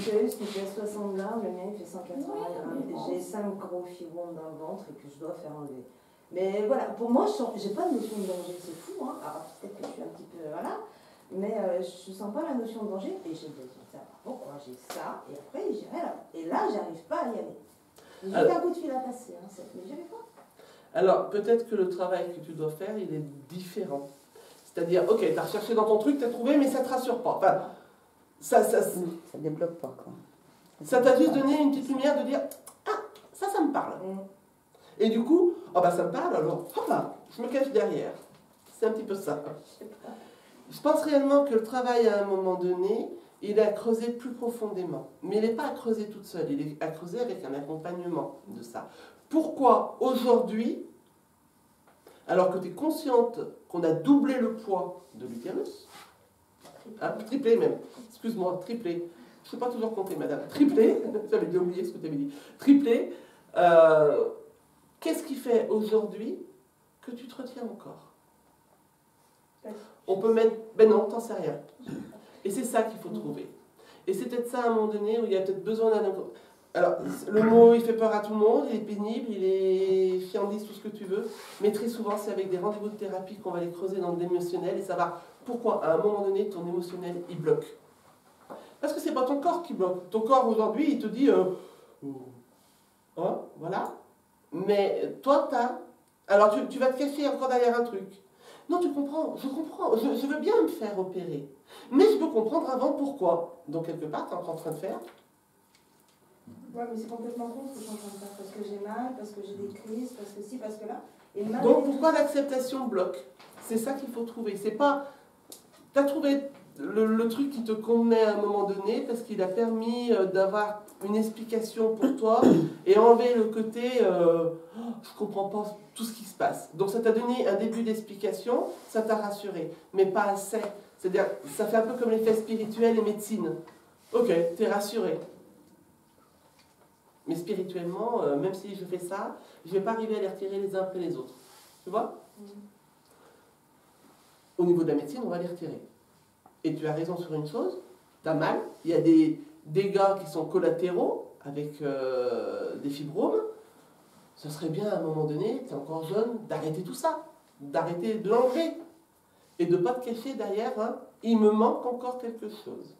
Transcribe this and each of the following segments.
l'utérus qui fait 60 grammes, le mien il fait 180 grammes. Et j'ai 5 gros fibromes dans le ventre et que je dois faire enlever. Mais voilà, pour moi, je n'ai pas de notion de danger, c'est fou, hein. Alors peut-être que je suis un petit peu, voilà, mais je ne sens pas la notion de danger et j'ai besoin de savoir pourquoi j'ai ça, et après j'irai là. Et là, j'arrive pas à y aller. J'ai un coup de fil à passer, hein, mais j'y arrive pas. Alors, peut-être que le travail que tu dois faire, il est différent. C'est-à-dire, ok, tu as recherché dans ton truc, tu as trouvé, mais ça ne te rassure pas. Enfin, ça débloque pas, quoi. Ça t'a juste donné une petite lumière de dire, ah, ça me parle. Et du coup, oh bah ça me parle, alors hop là, je me cache derrière. C'est un petit peu ça. Je pense réellement que le travail, à un moment donné, il est à creuser plus profondément. Mais il n'est pas à creuser toute seule, il est à creuser avec un accompagnement de ça. Pourquoi aujourd'hui, alors que tu es consciente qu'on a doublé le poids de l'utérus, triplé même, excuse-moi, triplé, je ne sais pas toujours compter madame, triplé, j'avais déjà oublié ce que tu avais dit, triplé, qu'est-ce qui fait aujourd'hui que tu te retiens encore? On peut mettre, ben non, t'en sais rien. Et c'est ça qu'il faut trouver. Et c'est peut-être ça à un moment donné où il y a peut-être besoin d'un... Alors, le mot, il fait peur à tout le monde, il est pénible, il est fiandise, tout ce que tu veux, mais très souvent, c'est avec des rendez-vous de thérapie qu'on va les creuser dans l'émotionnel et savoir pourquoi, à un moment donné, ton émotionnel, il bloque. Parce que c'est pas ton corps qui bloque. Ton corps, aujourd'hui, il te dit... hein, voilà. Mais toi, alors, tu vas te cacher encore derrière un truc. Non, tu comprends, je comprends, je veux bien me faire opérer. Mais je veux comprendre avant pourquoi. Donc, quelque part, tu es encore en train de faire... Ouais, mais c'est complètement con ce que je suis en train de faire. Parce que j'ai mal, parce que j'ai des crises, parce que si, parce que là. Et mal, donc pourquoi l'acceptation bloque? C'est ça qu'il faut trouver. C'est pas. Tu as trouvé le truc qui te convenait à un moment donné parce qu'il a permis d'avoir une explication pour toi et enlever le côté je comprends pas tout ce qui se passe. Donc ça t'a donné un début d'explication, ça t'a rassuré, mais pas assez. C'est-à-dire, ça fait un peu comme l'effet spirituel et médecine. Ok, t'es rassuré. Mais spirituellement, même si je fais ça, je ne vais pas arriver à les retirer les uns après les autres. Tu vois? Au niveau de la médecine, on va les retirer. Et tu as raison sur une chose, tu as mal, il y a des dégâts qui sont collatéraux avec des fibromes. Ce serait bien à un moment donné, tu es encore jeune, d'arrêter tout ça, d'arrêter de l'enlever et de ne pas te cacher derrière il me manque encore quelque chose.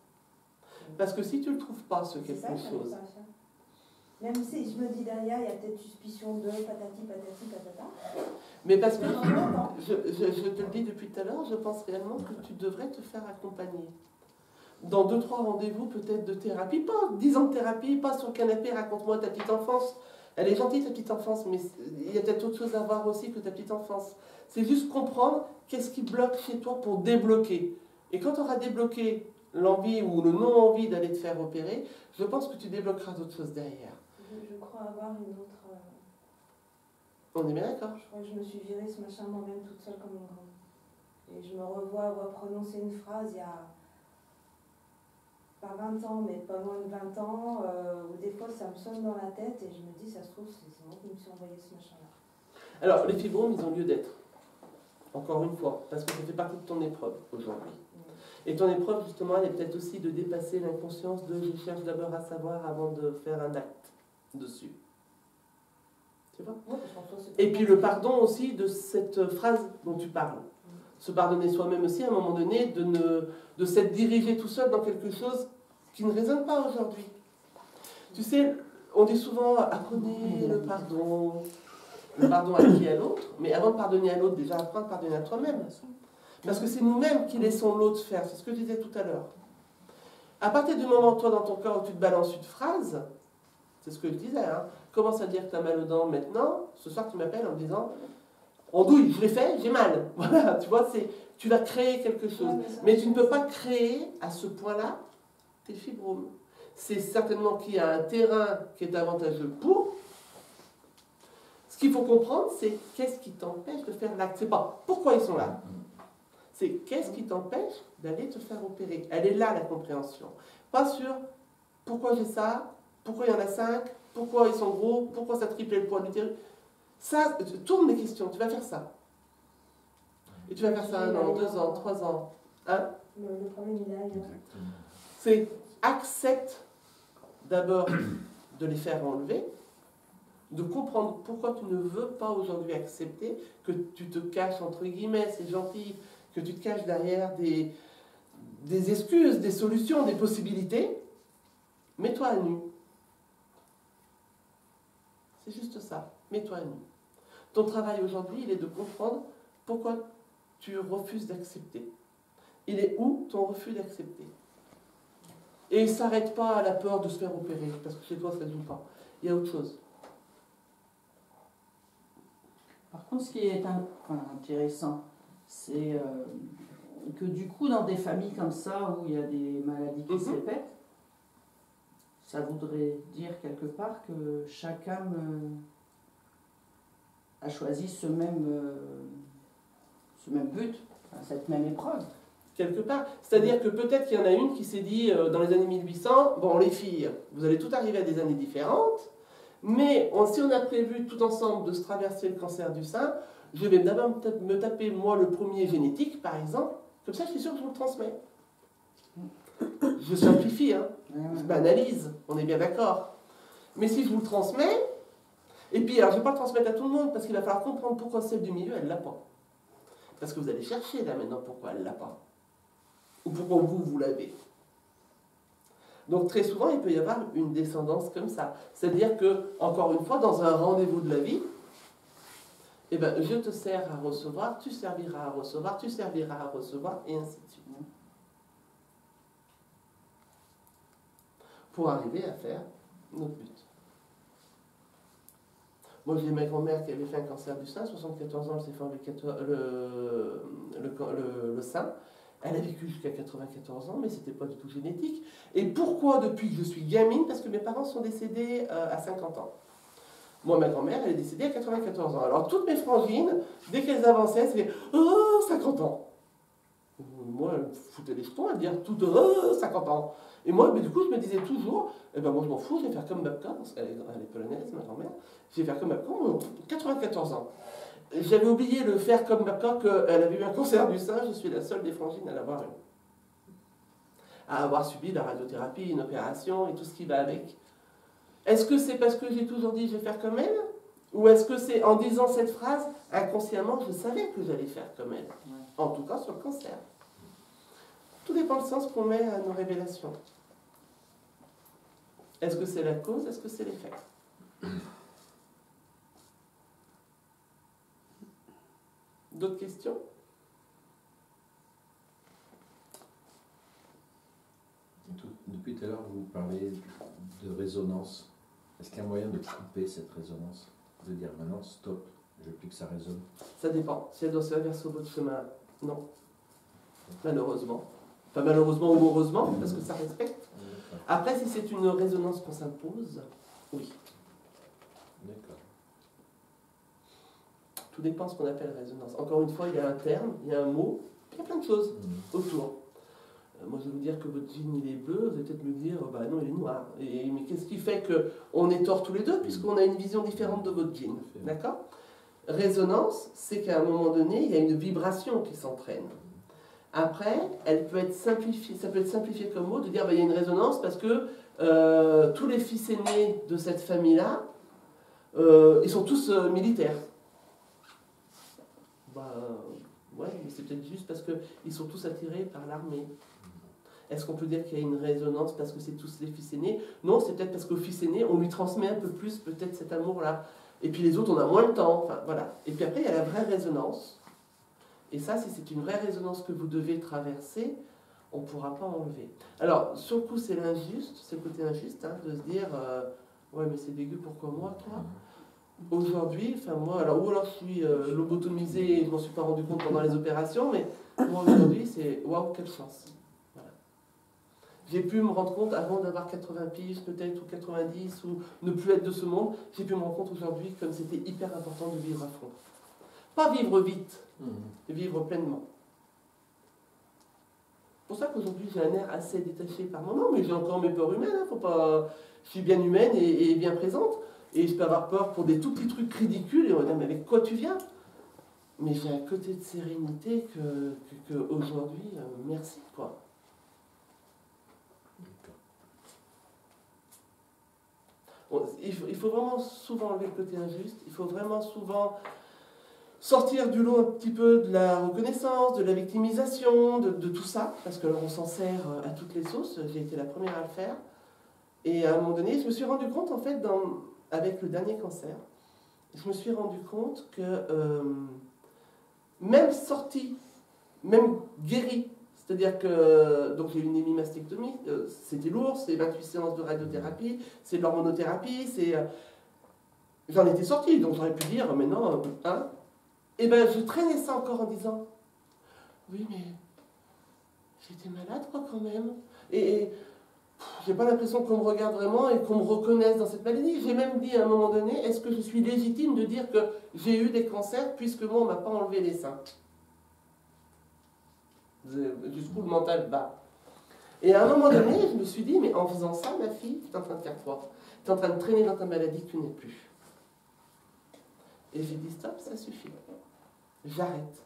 Parce que si tu ne le trouves pas, ce quelque chose... Même si je me dis derrière, il y a peut-être suspicion de patati, patati, patata. Mais parce que, je te le dis depuis tout à l'heure, je pense réellement que tu devrais te faire accompagner. Dans 2-3 rendez-vous peut-être de thérapie, pas 10 ans de thérapie, pas sur le canapé, raconte-moi ta petite enfance. Elle est gentille ta petite enfance, mais il y a peut-être autre chose à voir aussi que ta petite enfance. C'est juste comprendre qu'est-ce qui bloque chez toi pour débloquer. Et quand tu auras débloqué l'envie ou le non-envie d'aller te faire opérer, je pense que tu débloqueras d'autres choses derrière. Je crois avoir une autre... On est bien d'accord? Je crois que je me suis virée ce machin moi-même toute seule comme une grande. Et je me revois avoir prononcé une phrase il y a... pas 20 ans, mais pas loin de 20 ans, où des fois ça me sonne dans la tête et je me dis, ça se trouve, c'est moi qui me suis envoyé ce machin-là. Alors, les fibromes, ils ont lieu d'être. Encore une fois, parce que ça fait partie de ton épreuve aujourd'hui. Et ton épreuve, justement, elle est peut-être aussi de dépasser l'inconscience de « je cherche d'abord à savoir avant de faire un acte dessus ». Tu vois? Et puis le pardon aussi de cette phrase dont tu parles. Se pardonner soi-même aussi, à un moment donné, de s'être dirigé tout seul dans quelque chose qui ne résonne pas aujourd'hui. Tu sais, on dit souvent « apprenez le pardon ». Le pardon à qui? À l'autre. Mais avant de pardonner à l'autre, déjà apprends à pardonner à toi-même. Parce que c'est nous-mêmes qui laissons l'autre faire. C'est ce que je disais tout à l'heure. À partir du moment, toi, dans ton cœur, où tu te balances une phrase, c'est ce que je disais, commence à dire que tu as mal aux dents maintenant. Ce soir, tu m'appelles en me disant « andouille, je l'ai fait, j'ai mal ». Voilà, tu vois, tu vas créer quelque chose. Mais tu ne peux pas créer, à ce point-là, tes fibromes. C'est certainement qu'il y a un terrain qui est avantageux pour... Ce qu'il faut comprendre, c'est qu'est-ce qui t'empêche de faire l'acte. C'est pas pourquoi ils sont là. C'est qu'est-ce qui t'empêche d'aller te faire opérer. Elle est là, la compréhension. Pas sur pourquoi j'ai ça, pourquoi il y en a 5, pourquoi ils sont gros, pourquoi ça triplait le poids de l'utérus. Ça, tourne les questions, tu vas faire ça. Et tu vas faire ça 1 an, 2 ans, 3 ans. Hein? Le problème, il est ailleurs. C'est accepte d'abord de les faire enlever, de comprendre pourquoi tu ne veux pas aujourd'hui accepter que tu te caches, entre guillemets, c'est gentil, que tu te caches derrière des excuses, des solutions, des possibilités. Mets-toi à nu. C'est juste ça. Mets-toi à nu. Ton travail aujourd'hui, il est de comprendre pourquoi tu refuses d'accepter. Il est où ton refus d'accepter? Et il ne s'arrête pas à la peur de se faire opérer, parce que chez toi, ça ne joue pas. Il y a autre chose. Par contre, ce qui est intéressant, c'est que du coup, dans des familles comme ça, où il y a des maladies qui se répètent, ça voudrait dire quelque part que chaque âme a choisi ce même but, cette même épreuve. Quelque part. C'est-à-dire que peut-être qu'il y en a une qui s'est dit dans les années 1800, bon les filles, vous allez tout arriver à des années différentes, mais si on a prévu tout ensemble de se traverser le cancer du sein, je vais d'abord me taper moi le premier génétique par exemple, comme ça je suis sûr que je vous le transmets. Je simplifie, hein, je banalise, on est bien d'accord. Mais si je vous le transmets, et puis alors je ne vais pas le transmettre à tout le monde parce qu'il va falloir comprendre pourquoi celle du milieu elle ne l'a pas. Parce que vous allez chercher là maintenant pourquoi elle ne l'a pas. Ou pourquoi vous l'avez. Donc très souvent, il peut y avoir une descendance comme ça. C'est-à-dire que, encore une fois, dans un rendez-vous de la vie, eh ben, je te sers à recevoir, tu serviras à recevoir, tu serviras à recevoir, et ainsi de suite. Pour arriver à faire notre but. Moi, j'ai ma grand-mère qui avait fait un cancer du sein, 74 ans, elle s'est fait enlever le sein. Elle a vécu jusqu'à 94 ans, mais ce n'était pas du tout génétique. Et pourquoi depuis que je suis gamine? Parce que mes parents sont décédés à 50 ans. Moi, ma grand-mère, elle est décédée à 94 ans. Alors, toutes mes frangines, dès qu'elles avançaient, c'était « Oh, 50 ans !» Moi, elle me foutait les jetons à dire toutes « Oh, 50 ans !» Et moi, mais du coup, je me disais toujours « Eh ben moi, je m'en fous, je vais faire comme Babka, parce qu'elle est polonaise, ma grand-mère. Je vais faire comme Babka, 94 ans. » J'avais oublié de faire comme Babka, qu'elle avait eu un cancer du sein, je suis la seule des frangines à l'avoir eu. À avoir subi la radiothérapie, une opération et tout ce qui va avec. Est-ce que c'est parce que j'ai toujours dit je vais faire comme elle? Ou est-ce que c'est en disant cette phrase, inconsciemment, je savais que j'allais faire comme elle? En tout cas sur le cancer. Tout dépend du sens qu'on met à nos révélations. Est-ce que c'est la cause? Est-ce que c'est l'effet? D'autres questions? Depuis tout à l'heure, vous parlez de résonance. Est-ce qu'il y a un moyen de couper cette résonance? De dire maintenant, stop, je veux plus que ça résonne? Ça dépend. Si elle doit se faire sur votre chemin, non. Malheureusement. Enfin, malheureusement ou heureusement, parce que ça respecte. Après, si c'est une résonance qu'on s'impose, oui. D'accord. Tout dépend de ce qu'on appelle résonance. Encore une fois, il y a un terme, il y a un mot, il y a plein de choses autour. Moi, je vais vous dire que votre jean, il est bleu, vous allez peut-être me dire, bah non, il est noir. Mais qu'est-ce qui fait qu'on est tort tous les deux, puisqu'on a une vision différente de votre jean. D'accord? Résonance, c'est qu'à un moment donné, il y a une vibration qui s'entraîne. Après, elle peut être simplifiée, ça peut être simplifié comme mot, de dire, bah, il y a une résonance parce que tous les fils aînés de cette famille-là, ils sont tous militaires. Bah, ouais, mais c'est peut-être juste parce qu'ils sont tous attirés par l'armée. Est-ce qu'on peut dire qu'il y a une résonance parce que c'est tous les fils aînés? Non, c'est peut-être parce qu'au fils aîné, on lui transmet un peu plus peut-être cet amour-là. Et puis les autres, on a moins le temps. Enfin, voilà. Et puis après, il y a la vraie résonance. Et ça, si c'est une vraie résonance que vous devez traverser, on ne pourra pas enlever. Alors, sur le coup, c'est l'injuste, c'est le côté injuste, hein, de se dire ouais, mais c'est dégueu, pourquoi moi, toi? Aujourd'hui, enfin moi, alors, ou alors je suis lobotomisé et je ne m'en suis pas rendu compte pendant les opérations, mais moi aujourd'hui, c'est waouh, quelle chance. Voilà. J'ai pu me rendre compte avant d'avoir 80 piges peut-être, ou 90, ou ne plus être de ce monde, j'ai pu me rendre compte aujourd'hui comme c'était hyper important de vivre à fond. Pas vivre vite, vivre pleinement. C'est pour ça qu'aujourd'hui j'ai un air assez détaché par moment, mais j'ai encore mes peurs humaines, hein, faut pas... je suis bien humaine et bien présente. Et je peux avoir peur pour des tout petits trucs ridicules, et on va dire, mais avec quoi tu viens? Mais j'ai un côté de sérénité que aujourd'hui, merci, quoi. Il faut vraiment souvent enlever le côté injuste, il faut vraiment souvent sortir du lot un petit peu de la reconnaissance, de la victimisation, de tout ça, parce que on s'en sert à toutes les sauces, j'ai été la première à le faire. Et à un moment donné, je me suis rendu compte, en fait, avec le dernier cancer, je me suis rendu compte que même sortie, même guérie, c'est-à-dire que donc j'ai eu une hémimastectomie, c'était lourd, c'est 28 séances de radiothérapie, c'est de l'hormonothérapie, j'en étais sortie, donc j'aurais pu dire, mais non, hein. Et bien je traînais ça encore en disant, oui mais j'étais malade quoi quand même, et j'ai pas l'impression qu'on me regarde vraiment et qu'on me reconnaisse dans cette maladie. J'ai même dit à un moment donné, est-ce que je suis légitime de dire que j'ai eu des cancers puisque moi on m'a pas enlevé les seins? Jusqu'où le mental bat. Et à un moment donné, je me suis dit, mais en faisant ça, ma fille, tu es en train de faire quoi? Tu es en train de traîner dans ta maladie que tu n'es plus. Et j'ai dit, stop, ça suffit. J'arrête.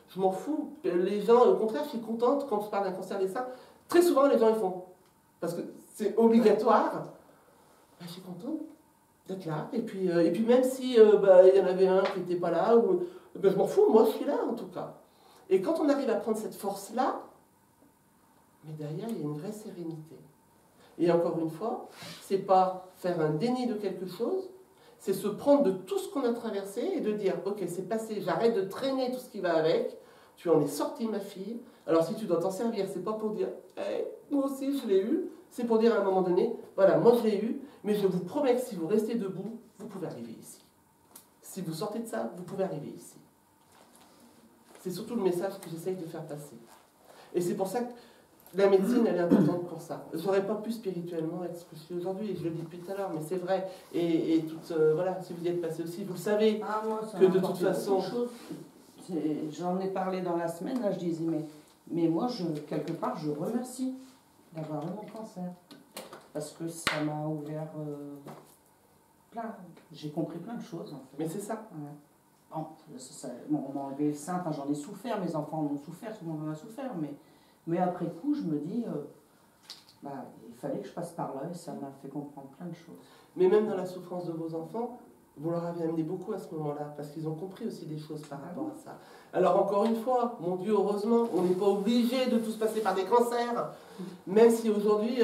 Je m'en fous. Les gens, au contraire, je suis contente quand je parle d'un cancer des seins. Très souvent, les gens ils font, parce que c'est obligatoire, je suis contente d'être là. Et puis même si il y en avait un qui n'était pas là, je m'en fous, moi je suis là en tout cas. Et quand on arrive à prendre cette force-là, mais derrière, il y a une vraie sérénité. Et encore une fois, c'est pas faire un déni de quelque chose, c'est se prendre de tout ce qu'on a traversé et de dire, ok, c'est passé, j'arrête de traîner tout ce qui va avec, tu en es sortie ma fille, alors si tu dois t'en servir, c'est pas pour dire, hey, moi aussi je l'ai eu, c'est pour dire à un moment donné, voilà, moi je l'ai eu, mais je vous promets que si vous restez debout, vous pouvez arriver ici. Si vous sortez de ça, vous pouvez arriver ici. C'est surtout le message que j'essaye de faire passer. Et c'est pour ça que la médecine, elle est importante pour ça. Je n'aurais pas pu spirituellement être ce que je suis aujourd'hui, et je le dis depuis tout à l'heure, mais c'est vrai. Et voilà, si vous y êtes passé aussi, vous le savez, moi, que de toute façon... J'en ai parlé dans la semaine, là je disais, mais moi, quelque part, je remercie d'avoir eu mon cancer. Parce que ça m'a ouvert plein... J'ai compris plein de choses, en fait. Mais c'est ça. Ouais. Bon, on m'a enlevé le sein, j'en ai souffert, mes enfants en ont souffert, tout le monde en a souffert, mais après coup, je me dis, il fallait que je passe par là et ça m'a fait comprendre plein de choses. Mais même dans la souffrance de vos enfants, vous leur avez amené beaucoup à ce moment-là, parce qu'ils ont compris aussi des choses par rapport à ça. Alors encore une fois, mon Dieu, heureusement, on n'est pas obligé de tous passer par des cancers, même si aujourd'hui,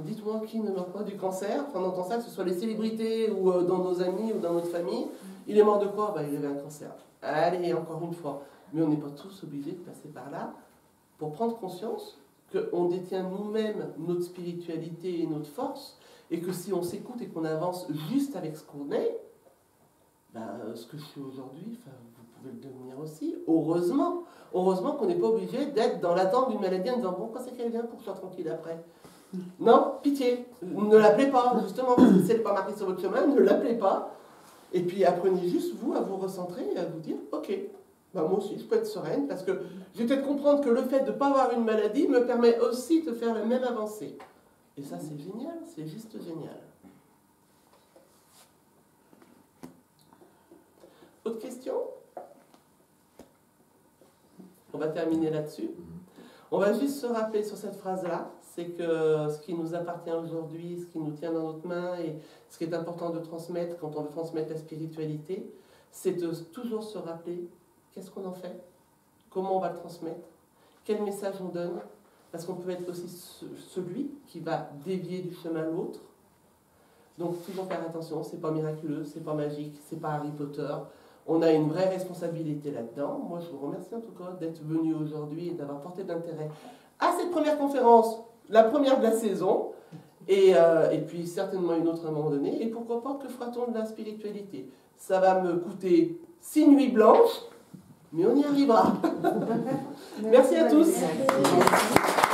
dites-moi qui ne meurt pas du cancer, on entend ça, que ce soit les célébrités ou dans nos amis ou dans notre famille, il est mort de quoi? Il avait un cancer. Allez, encore une fois, mais on n'est pas tous obligés de passer par là pour prendre conscience qu'on détient nous-mêmes notre spiritualité et notre force, et que si on s'écoute et qu'on avance juste avec ce qu'on est, ce que je suis aujourd'hui, vous pouvez le devenir aussi, heureusement. Heureusement qu'on n'est pas obligé d'être dans l'attente d'une maladie en disant, bon, quand c'est qu'elle vient pour que je sois tranquille après? Non, pitié, ne l'appelez pas, justement, parce que si elle n'est pas marquée sur votre chemin, ne l'appelez pas. Et puis apprenez juste, vous, à vous recentrer et à vous dire, ok, moi aussi, je peux être sereine, parce que je vais peut-être comprendre que le fait de ne pas avoir une maladie me permet aussi de faire la même avancée. Et ça, c'est génial, c'est juste génial. Autre question? On va terminer là-dessus. On va juste se rappeler sur cette phrase-là, c'est que ce qui nous appartient aujourd'hui, ce qui nous tient dans notre main et ce qui est important de transmettre quand on veut transmettre la spiritualité, c'est de toujours se rappeler qu'est-ce qu'on en fait, comment on va le transmettre, quel message on donne, parce qu'on peut être aussi celui qui va dévier du chemin l'autre. Donc toujours faire attention, c'est pas miraculeux, c'est pas magique, c'est pas Harry Potter. On a une vraie responsabilité là-dedans. Moi, je vous remercie en tout cas d'être venu aujourd'hui et d'avoir porté de l'intérêt à cette première conférence, la première de la saison, et puis certainement une autre à un moment donné. Et pourquoi pas, que fera-t-on de la spiritualité? Ça va me coûter 6 nuits blanches, mais on y arrivera. Merci à tous. Merci.